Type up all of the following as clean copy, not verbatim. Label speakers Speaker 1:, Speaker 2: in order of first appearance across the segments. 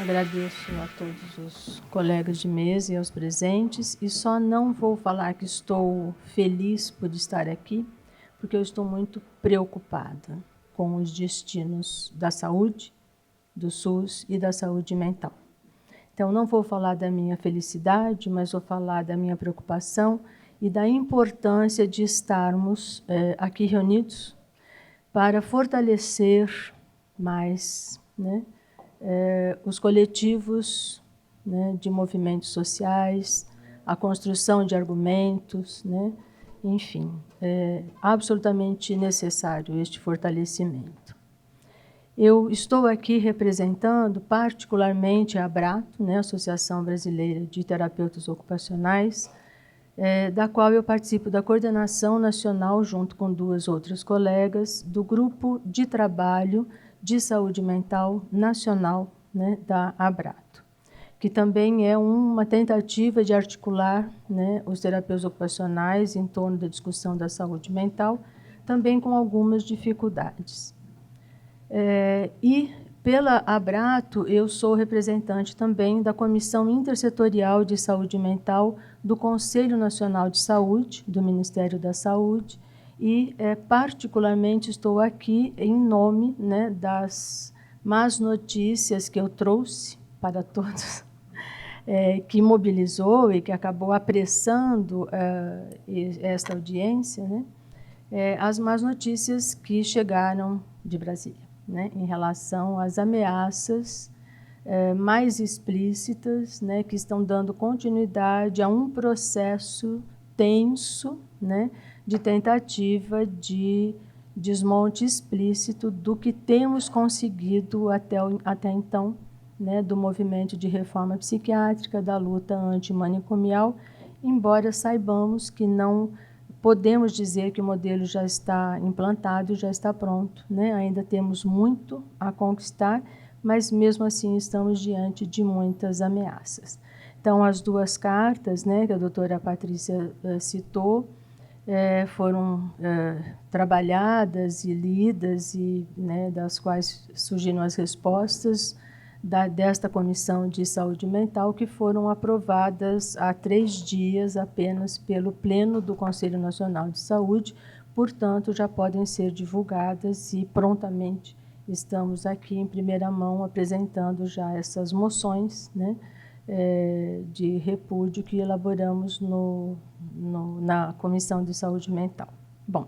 Speaker 1: Agradeço a todos os colegas de mesa e aos presentes, e só não vou falar que estou feliz por estar aqui, porque eu estou muito preocupada com os destinos da saúde, do SUS e da saúde mental. Então, não vou falar da minha felicidade, mas vou falar da minha preocupação e da importância de estarmos aqui reunidos para fortalecer mais, né, os coletivos, né, de movimentos sociais, a construção de argumentos, né, enfim, é absolutamente necessário este fortalecimento. Eu estou aqui representando particularmente a ABRATO, né, Associação Brasileira de Terapeutas Ocupacionais, da qual eu participo da coordenação nacional, junto com duas outras colegas, do Grupo de Trabalho de Saúde Mental Nacional, né, da ABRATO, que também é uma tentativa de articular, né, os terapeutas ocupacionais em torno da discussão da saúde mental, também com algumas dificuldades. E pela ABRATO, eu sou representante também da Comissão Intersetorial de Saúde Mental do Conselho Nacional de Saúde, do Ministério da Saúde, e particularmente estou aqui em nome, né, das más notícias que eu trouxe para todos, que mobilizou e que acabou apressando esta audiência, né, as más notícias que chegaram de Brasília, né, em relação às ameaças mais explícitas, né, que estão dando continuidade a um processo tenso, né, de tentativa de desmonte explícito do que temos conseguido até então, né, do movimento de reforma psiquiátrica, da luta antimanicomial, embora saibamos que não podemos dizer que o modelo já está implantado, já está pronto, né? Ainda temos muito a conquistar, mas mesmo assim estamos diante de muitas ameaças. Então, as duas cartas, né, que a doutora Patrícia citou, foram trabalhadas e lidas, e, né, das quais surgiram as respostas desta Comissão de Saúde Mental, que foram aprovadas há 3 dias apenas pelo Pleno do Conselho Nacional de Saúde, portanto, já podem ser divulgadas e prontamente estamos aqui em primeira mão apresentando já essas moções, né, de repúdio que elaboramos na Comissão de Saúde Mental. Bom,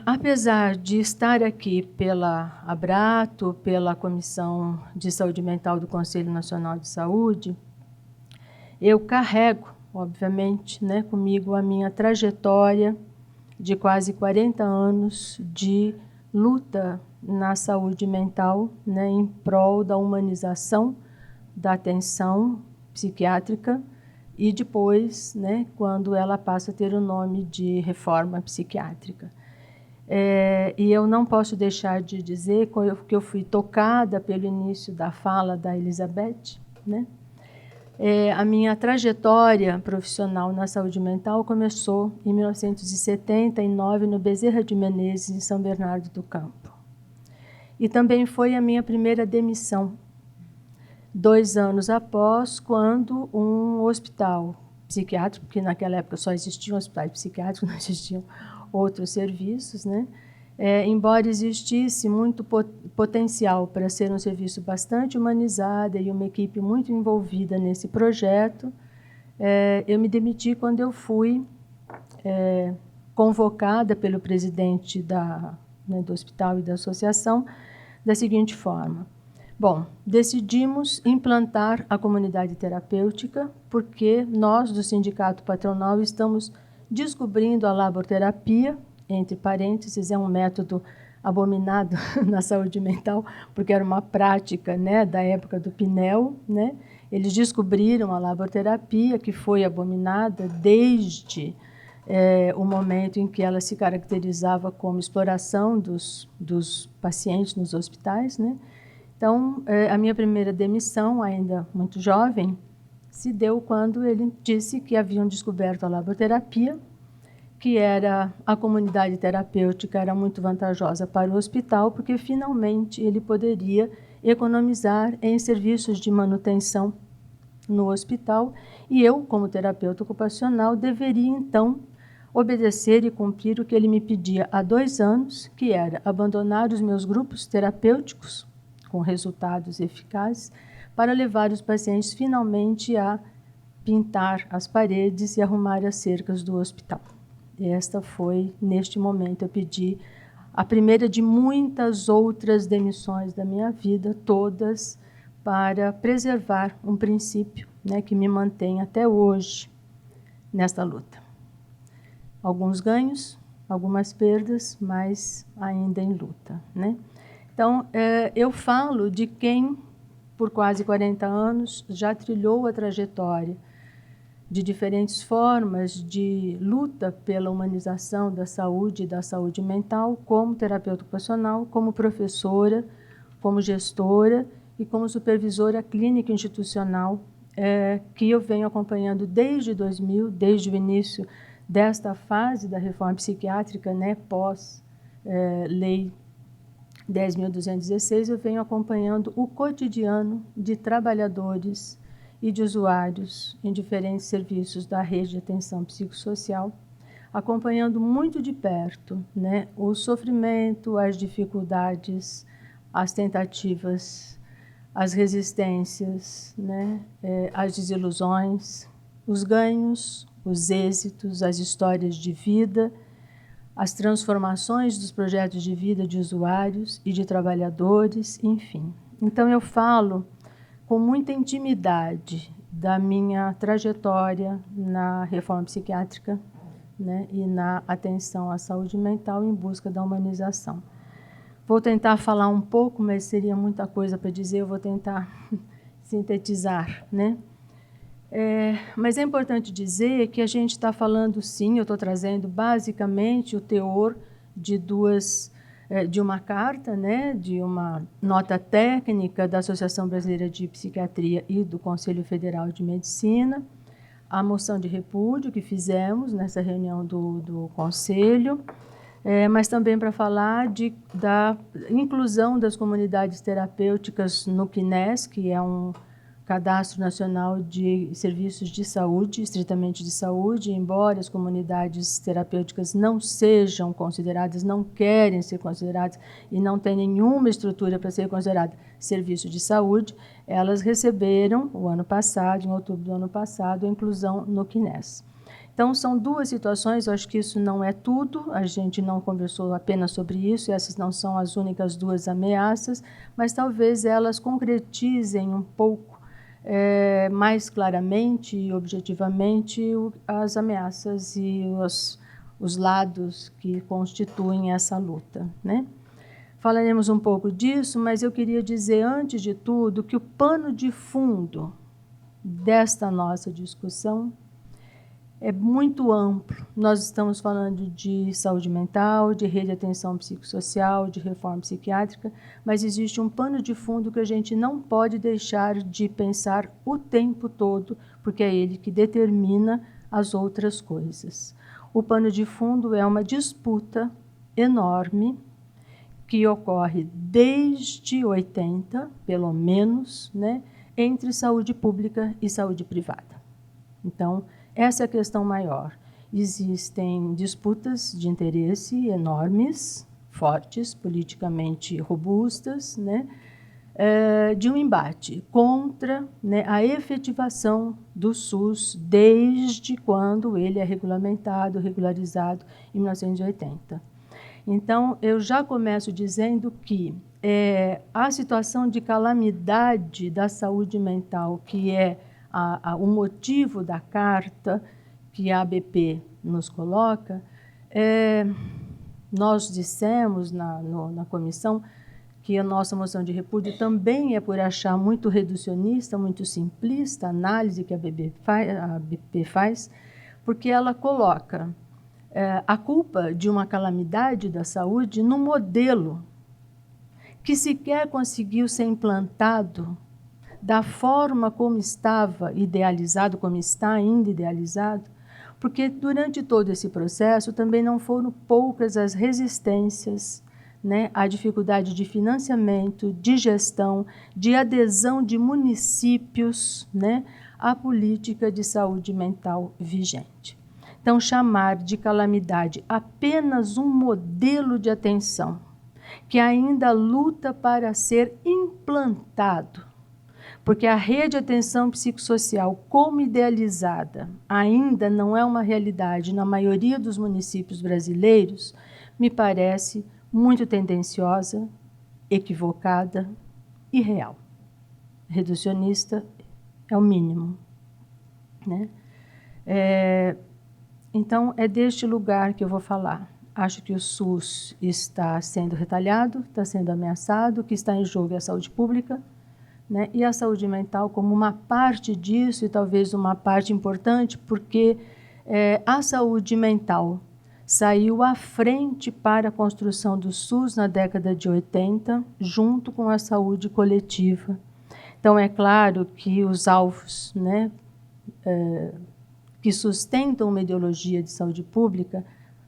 Speaker 1: apesar de estar aqui pela ABRATO, pela Comissão de Saúde Mental do Conselho Nacional de Saúde, eu carrego, obviamente, né, comigo a minha trajetória de quase 40 anos de luta na saúde mental, né, em prol da humanização da atenção psiquiátrica e depois, né, quando ela passa a ter o nome de reforma psiquiátrica. E eu não posso deixar de dizer que eu fui tocada pelo início da fala da Elizabeth, né? A minha trajetória profissional na saúde mental começou em 1979, no Bezerra de Menezes, em São Bernardo do Campo. E também foi a minha primeira demissão, 2 anos após, quando um hospital psiquiátrico, porque naquela época só existiam hospitais psiquiátricos, não existiam outros serviços, né? Embora existisse muito potencial para ser um serviço bastante humanizado e uma equipe muito envolvida nesse projeto, eu me demiti quando eu fui convocada pelo presidente do hospital e da associação da seguinte forma: bom, decidimos implantar a comunidade terapêutica porque nós, do Sindicato Patronal, estamos descobrindo a laborterapia, entre parênteses, é um método abominado na saúde mental, porque era uma prática, né, da época do Pinel, né? Eles descobriram a laborterapia, que foi abominada desde o momento em que ela se caracterizava como exploração dos pacientes nos hospitais, né? Então, a minha primeira demissão, ainda muito jovem, se deu quando ele disse que haviam descoberto a laborterapia, que a comunidade terapêutica era muito vantajosa para o hospital, porque finalmente ele poderia economizar em serviços de manutenção no hospital, e eu, como terapeuta ocupacional, deveria, então, obedecer e cumprir o que ele me pedia há 2 anos, que era abandonar os meus grupos terapêuticos, com resultados eficazes, para levar os pacientes finalmente a pintar as paredes e arrumar as cercas do hospital. Esta foi, neste momento, eu pedi a primeira de muitas outras demissões da minha vida, todas para preservar um princípio, né, que me mantém até hoje nesta luta. Alguns ganhos, algumas perdas, mas ainda em luta, né? Então, eu falo de quem, por quase 40 anos, já trilhou a trajetória de diferentes formas de luta pela humanização da saúde e da saúde mental, como terapeuta ocupacional, como professora, como gestora e como supervisora clínica institucional, que eu venho acompanhando desde 2000, desde o início desta fase da reforma psiquiátrica, né, pós-lei 10.216, eu venho acompanhando o cotidiano de trabalhadores e de usuários em diferentes serviços da rede de atenção psicossocial, acompanhando muito de perto, né, o sofrimento, as dificuldades, as tentativas, as resistências, né, as desilusões, os ganhos, os êxitos, as histórias de vida, as transformações dos projetos de vida de usuários e de trabalhadores, enfim. Então, eu falo com muita intimidade da minha trajetória na reforma psiquiátrica, né, e na atenção à saúde mental em busca da humanização. Vou tentar falar um pouco, mas seria muita coisa para dizer, eu vou tentar sintetizar, né? Mas é importante dizer que a gente está falando, sim, eu estou trazendo basicamente o teor de uma carta, né, de uma nota técnica da Associação Brasileira de Psiquiatria e do Conselho Federal de Medicina, a moção de repúdio que fizemos nessa reunião do Conselho, mas também para falar da inclusão das comunidades terapêuticas no CNES, que é um Cadastro Nacional de Serviços de Saúde, estritamente de saúde, embora as comunidades terapêuticas não sejam consideradas, não querem ser consideradas e não têm nenhuma estrutura para ser considerada serviço de saúde, elas receberam, o ano passado, em outubro do ano passado, a inclusão no CNES. Então, são 2 situações, eu acho que isso não é tudo, a gente não conversou apenas sobre isso, essas não são as únicas 2 ameaças, mas talvez elas concretizem um pouco mais claramente e objetivamente as ameaças e os lados que constituem essa luta, né? Falaremos um pouco disso, mas eu queria dizer, antes de tudo, que o pano de fundo desta nossa discussão é muito amplo. Nós estamos falando de saúde mental, de rede de atenção psicossocial, de reforma psiquiátrica, mas existe um pano de fundo que a gente não pode deixar de pensar o tempo todo, porque é ele que determina as outras coisas. O pano de fundo é uma disputa enorme que ocorre desde 80, pelo menos, né, entre saúde pública e saúde privada. Então, essa é a questão maior. Existem disputas de interesse enormes, fortes, politicamente robustas, né, de um embate contra, né, a efetivação do SUS desde quando ele é regulamentado, regularizado em 1980. Então, eu já começo dizendo que a situação de calamidade da saúde mental, que é o motivo da carta que a ABP nos coloca, nós dissemos na comissão que a nossa moção de repúdio também é por achar muito reducionista, muito simplista a análise que a ABP faz, porque ela coloca a culpa de uma calamidade da saúde no modelo que sequer conseguiu ser implantado da forma como estava idealizado, como está ainda idealizado, porque durante todo esse processo também não foram poucas as resistências né, a dificuldade de financiamento, de gestão, de adesão de municípios, né, à política de saúde mental vigente. Então, chamar de calamidade apenas um modelo de atenção que ainda luta para ser implantado, porque a rede de atenção psicossocial, como idealizada, ainda não é uma realidade na maioria dos municípios brasileiros, me parece muito tendenciosa, equivocada e real. Reducionista é o mínimo, né? Então, é deste lugar que eu vou falar. Acho que o SUS está sendo retalhado, está sendo ameaçado, o que está em jogo é a saúde pública, né? E a saúde mental como uma parte disso, e talvez uma parte importante, porque a saúde mental saiu à frente para a construção do SUS na década de 80, junto com a saúde coletiva. Então, é claro que os alvos, né, que sustentam uma ideologia de saúde pública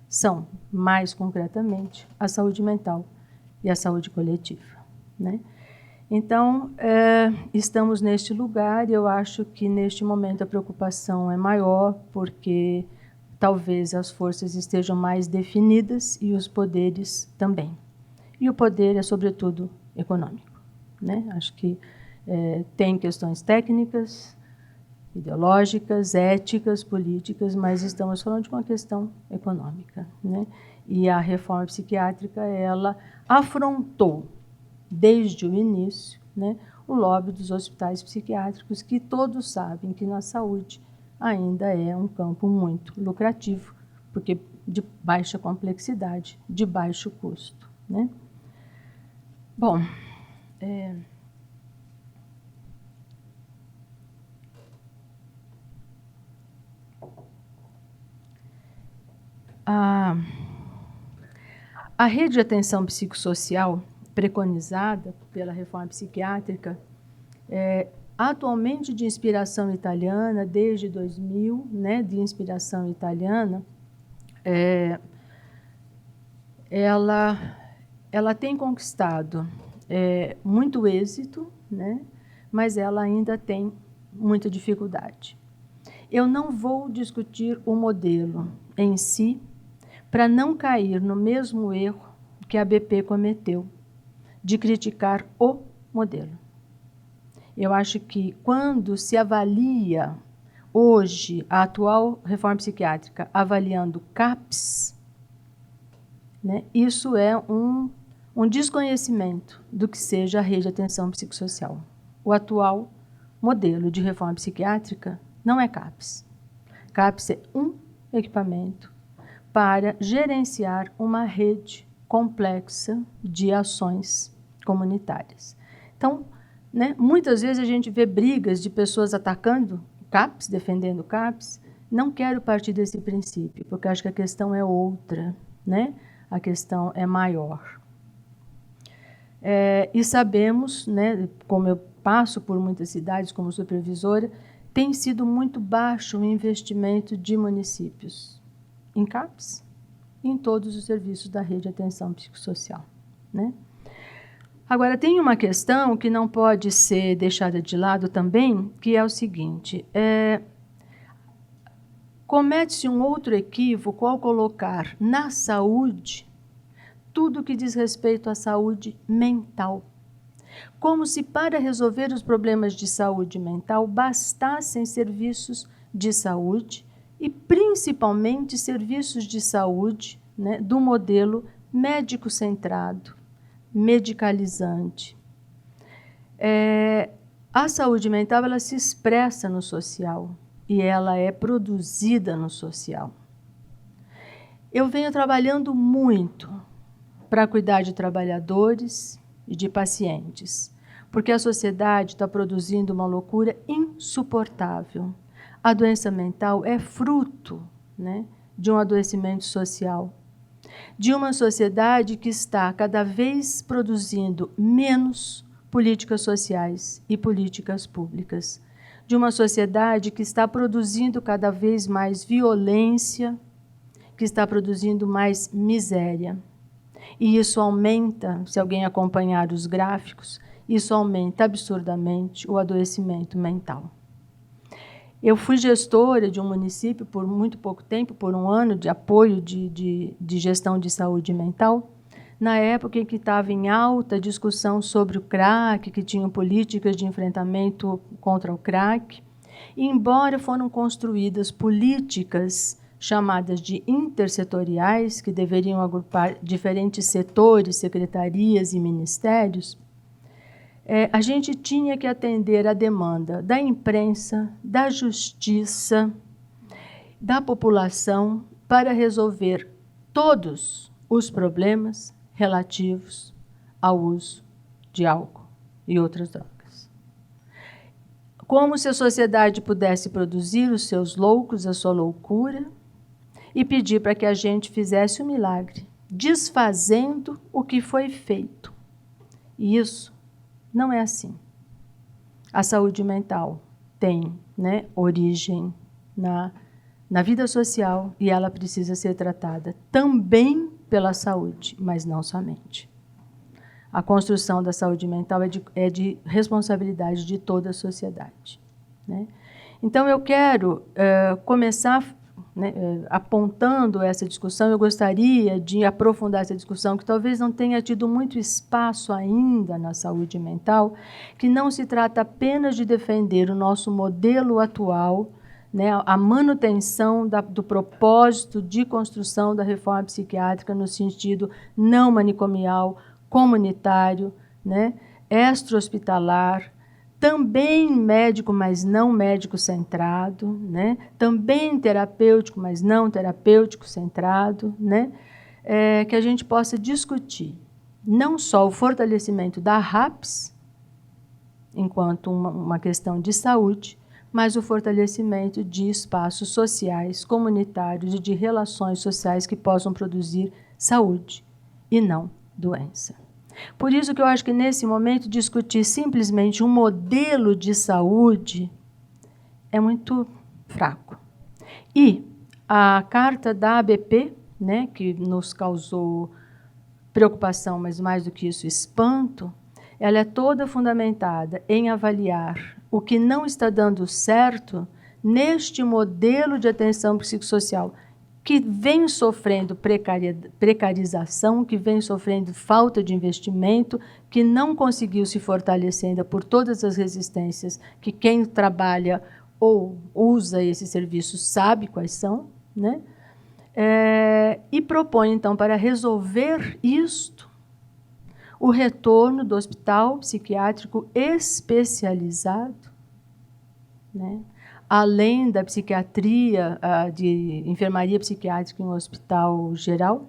Speaker 1: são, mais concretamente, a saúde mental e a saúde coletiva, né? Então, estamos neste lugar e eu acho que, neste momento, a preocupação é maior, porque talvez as forças estejam mais definidas e os poderes também. E o poder é, sobretudo, econômico, né? Acho que tem questões técnicas, ideológicas, éticas, políticas, mas estamos falando de uma questão econômica, né? E a reforma psiquiátrica, ela afrontou, desde o início, né, o lobby dos hospitais psiquiátricos, que todos sabem que na saúde ainda é um campo muito lucrativo, porque de baixa complexidade, de baixo custo, né? Bom, a rede de atenção psicossocial preconizada pela reforma psiquiátrica, atualmente de inspiração italiana, desde 2000, né, de inspiração italiana, ela tem conquistado muito êxito, né, mas ela ainda tem muita dificuldade. Eu não vou discutir o modelo em si, para não cair no mesmo erro que a BP cometeu, de criticar o modelo. Eu acho que quando se avalia hoje a atual reforma psiquiátrica avaliando CAPS, né, isso é um desconhecimento do que seja a rede de atenção psicossocial. O atual modelo de reforma psiquiátrica não é CAPS. CAPS é um equipamento para gerenciar uma rede complexa de ações comunitárias. Então, né, muitas vezes a gente vê brigas de pessoas atacando o CAPS, defendendo o CAPS. Não quero partir desse princípio, porque acho que a questão é outra, né? A questão é maior. E sabemos, né, como eu passo por muitas cidades como supervisora, tem sido muito baixo o investimento de municípios em CAPS e em todos os serviços da rede de atenção psicossocial, né? Agora, tem uma questão que não pode ser deixada de lado também, que é o seguinte: comete-se um outro equívoco ao colocar na saúde tudo que diz respeito à saúde mental, como se para resolver os problemas de saúde mental bastassem serviços de saúde e principalmente serviços de saúde, né, do modelo médico-centrado, medicalizante. A saúde mental, ela se expressa no social e ela é produzida no social. Eu venho trabalhando muito para cuidar de trabalhadores e de pacientes, porque a sociedade está produzindo uma loucura insuportável. A doença mental é fruto, né, de um adoecimento social, de uma sociedade que está cada vez produzindo menos políticas sociais e políticas públicas, de uma sociedade que está produzindo cada vez mais violência, que está produzindo mais miséria. E isso aumenta, se alguém acompanhar os gráficos, isso aumenta absurdamente o adoecimento mental. Eu fui gestora de um município por muito pouco tempo, por um ano, de apoio de gestão de saúde mental, na época em que estava em alta discussão sobre o crack, que tinham políticas de enfrentamento contra o crack. E, embora foram construídas políticas chamadas de intersetoriais, que deveriam agrupar diferentes setores, secretarias e ministérios, a gente tinha que atender a demanda da imprensa, da justiça, da população, para resolver todos os problemas relativos ao uso de álcool e outras drogas. Como se a sociedade pudesse produzir os seus loucos, a sua loucura, e pedir para que a gente fizesse o milagre, desfazendo o que foi feito. E isso não é assim. A saúde mental tem, né, origem na vida social e ela precisa ser tratada também pela saúde, mas não somente. A construção da saúde mental é de responsabilidade de toda a sociedade, né? Então, eu quero começar, né, apontando essa discussão. Eu gostaria de aprofundar essa discussão, que talvez não tenha tido muito espaço ainda na saúde mental, que não se trata apenas de defender o nosso modelo atual, né, a manutenção do propósito de construção da reforma psiquiátrica no sentido não manicomial, comunitário, né, extra-hospitalar, também médico, mas não médico centrado, né? Também terapêutico, mas não terapêutico centrado, né? Que a gente possa discutir não só o fortalecimento da RAPS, enquanto uma questão de saúde, mas o fortalecimento de espaços sociais, comunitários e de relações sociais que possam produzir saúde e não doença. Por isso que eu acho que, nesse momento, discutir simplesmente um modelo de saúde é muito fraco. E a carta da ABP, né, que nos causou preocupação, mas mais do que isso, espanto, ela é toda fundamentada em avaliar o que não está dando certo neste modelo de atenção psicossocial, que vem sofrendo precarização, que vem sofrendo falta de investimento, que não conseguiu se fortalecer ainda por todas as resistências que quem trabalha ou usa esse serviço sabe quais são, né? E propõe, então, para resolver isto, o retorno do hospital psiquiátrico especializado, né? Além da psiquiatria, de enfermaria psiquiátrica em um hospital geral,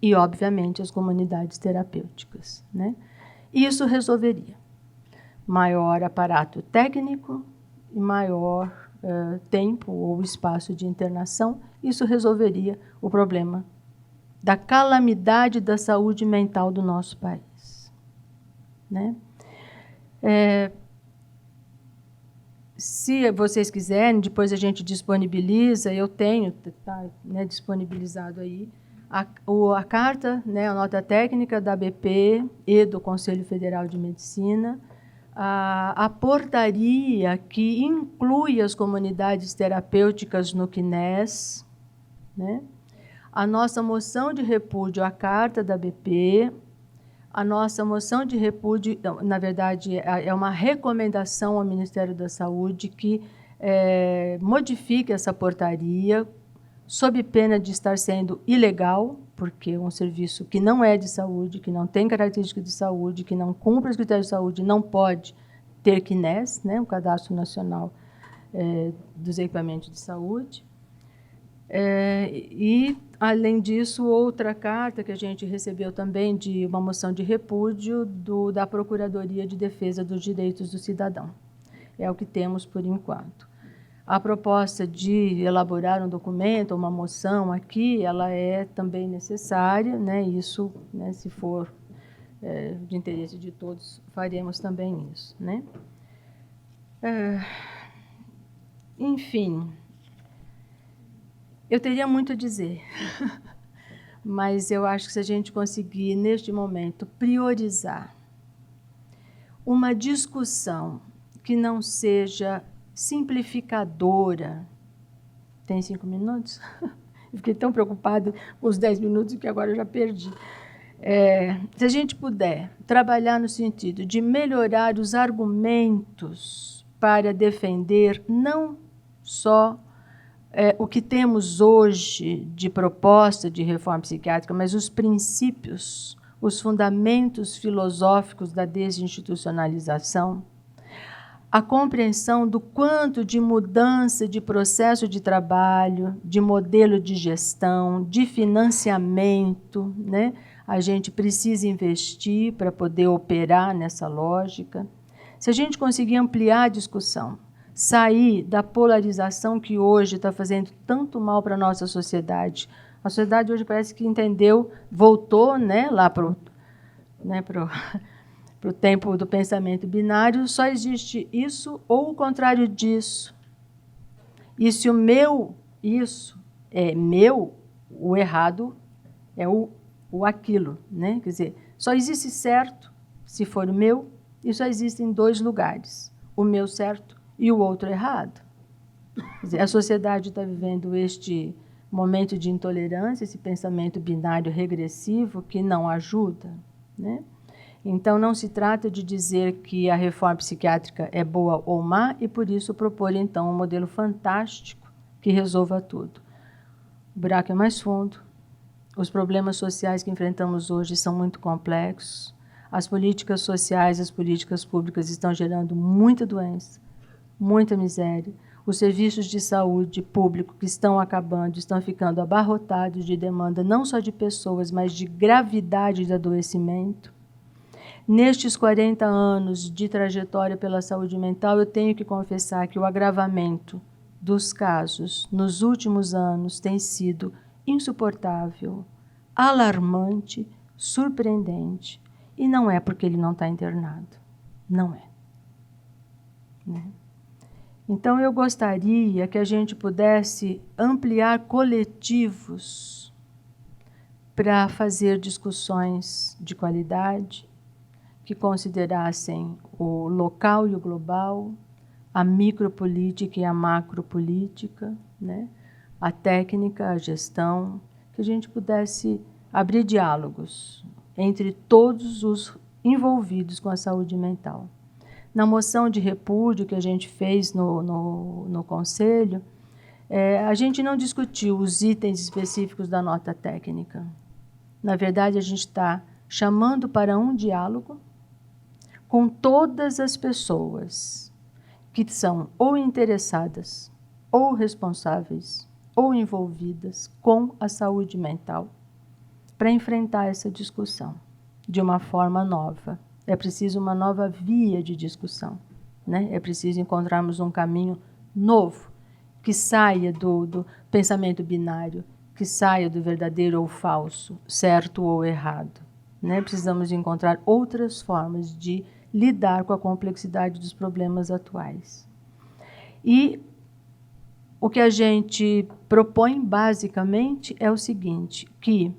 Speaker 1: e, obviamente, as comunidades terapêuticas, né? Isso resolveria maior aparato técnico e maior tempo ou espaço de internação. Isso resolveria o problema da calamidade da saúde mental do nosso país, né? Se vocês quiserem, depois a gente disponibiliza, eu tenho, está, né, disponibilizado aí, a carta, né, a nota técnica da ABP e do Conselho Federal de Medicina, a portaria que inclui as comunidades terapêuticas no CNES, né, a nossa moção de repúdio à carta da ABP, a nossa moção de repúdio, na verdade, é uma recomendação ao Ministério da Saúde que modifique essa portaria, sob pena de estar sendo ilegal, porque é um serviço que não é de saúde, que não tem característica de saúde, que não cumpre os critérios de saúde, não pode ter CNES, né, o Cadastro Nacional dos Equipamentos de Saúde. E, além disso, outra carta que a gente recebeu também de uma moção de repúdio da Procuradoria de Defesa dos Direitos do Cidadão. É o que temos por enquanto. A proposta de elaborar um documento, uma moção aqui, ela é também necessária, né? Isso, né, se for de interesse de todos, faremos também isso, né? Enfim, eu teria muito a dizer, Mas eu acho que se a gente conseguir, neste momento, priorizar uma discussão que não seja simplificadora. Tem 5 minutos? Eu fiquei tão preocupada com os 10 minutos que agora eu já perdi. Se a gente puder trabalhar no sentido de melhorar os argumentos para defender não só o que temos hoje de proposta de reforma psiquiátrica, mas os princípios, os fundamentos filosóficos da desinstitucionalização, a compreensão do quanto de mudança de processo de trabalho, de modelo de gestão, de financiamento, né, a gente precisa investir para poder operar nessa lógica. Se a gente conseguir ampliar a discussão, sair da polarização que hoje está fazendo tanto mal para a nossa sociedade. A sociedade hoje parece que entendeu, voltou, né, lá para o tempo do pensamento binário, só existe isso ou o contrário disso. E se o meu, isso é meu, o errado é o aquilo, né? Quer dizer, só existe certo se for o meu, e só existe em 2 lugares, o meu certo e o outro errado. Quer dizer, a sociedade está vivendo este momento de intolerância, esse pensamento binário regressivo que não ajuda, né? Então, não se trata de dizer que a reforma psiquiátrica é boa ou má e, por isso, propor, então, um modelo fantástico que resolva tudo. O buraco é mais fundo, os problemas sociais que enfrentamos hoje são muito complexos, as políticas sociais, as políticas públicas estão gerando muita doença, muita miséria, os serviços de saúde público que estão acabando, estão ficando abarrotados de demanda não só de pessoas, mas de gravidade de adoecimento. Nestes 40 anos de trajetória pela saúde mental, eu tenho que confessar que o agravamento dos casos nos últimos anos tem sido insuportável, alarmante, surpreendente. E não é porque ele não está internado. Não é. Né? Então, eu gostaria que a gente pudesse ampliar coletivos para fazer discussões de qualidade, que considerassem o local e o global, a micropolítica e a macropolítica, né? A técnica, a gestão, que a gente pudesse abrir diálogos entre todos os envolvidos com a saúde mental. Na moção de repúdio que a gente fez no Conselho, a gente não discutiu os itens específicos da nota técnica. Na verdade, a gente está chamando para um diálogo com todas as pessoas que são ou interessadas, ou responsáveis, ou envolvidas com a saúde mental, para enfrentar essa discussão de uma forma nova. É preciso uma nova via de discussão, né? É preciso encontrarmos um caminho novo, que saia do pensamento binário, que saia do verdadeiro ou falso, certo ou errado, né? Precisamos encontrar outras formas de lidar com a complexidade dos problemas atuais. E o que a gente propõe, basicamente, é o seguinte, que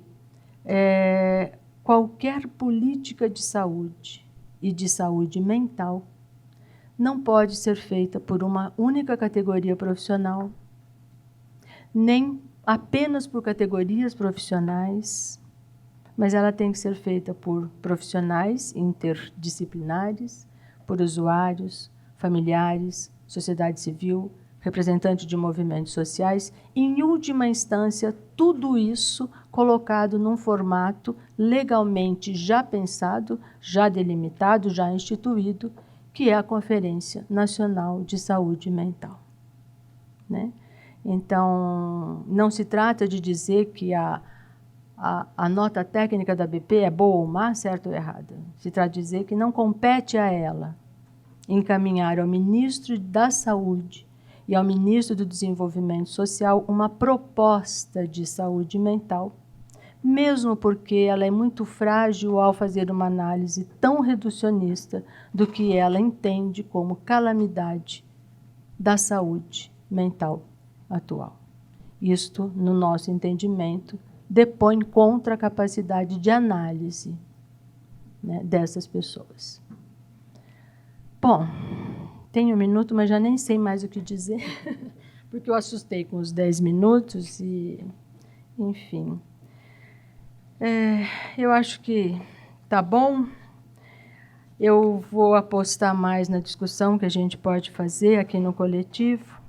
Speaker 1: qualquer política de saúde e de saúde mental não pode ser feita por uma única categoria profissional, nem apenas por categorias profissionais, mas ela tem que ser feita por profissionais interdisciplinares, por usuários, familiares, sociedade civil, representantes de movimentos sociais, e, em última instância, tudo isso colocado num formato legalmente já pensado, já delimitado, já instituído, que é a Conferência Nacional de Saúde Mental. Né? Então, não se trata de dizer que a nota técnica da BP é boa ou má, certa ou errada. Se trata de dizer que não compete a ela encaminhar ao ministro da Saúde e ao ministro do Desenvolvimento Social uma proposta de saúde mental, mesmo porque ela é muito frágil ao fazer uma análise tão reducionista do que ela entende como calamidade da saúde mental atual. Isto, no nosso entendimento, depõe contra a capacidade de análise, né, dessas pessoas. Bom, tenho 1 minuto, mas já nem sei mais o que dizer, porque eu assustei com os 10 minutos e, enfim. Eu acho que tá bom. Eu vou apostar mais na discussão que a gente pode fazer aqui no coletivo.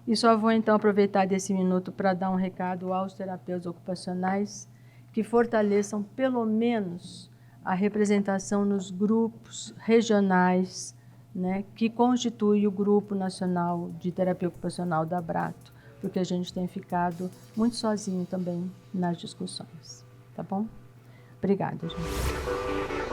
Speaker 1: E só vou, então, aproveitar desse minuto para dar um recado aos terapeutas ocupacionais que fortaleçam, pelo menos, a representação nos grupos regionais, né, que constitui o Grupo Nacional de Terapia Ocupacional da Abrato, porque a gente tem ficado muito sozinho também nas discussões. Tá bom? Obrigada, gente.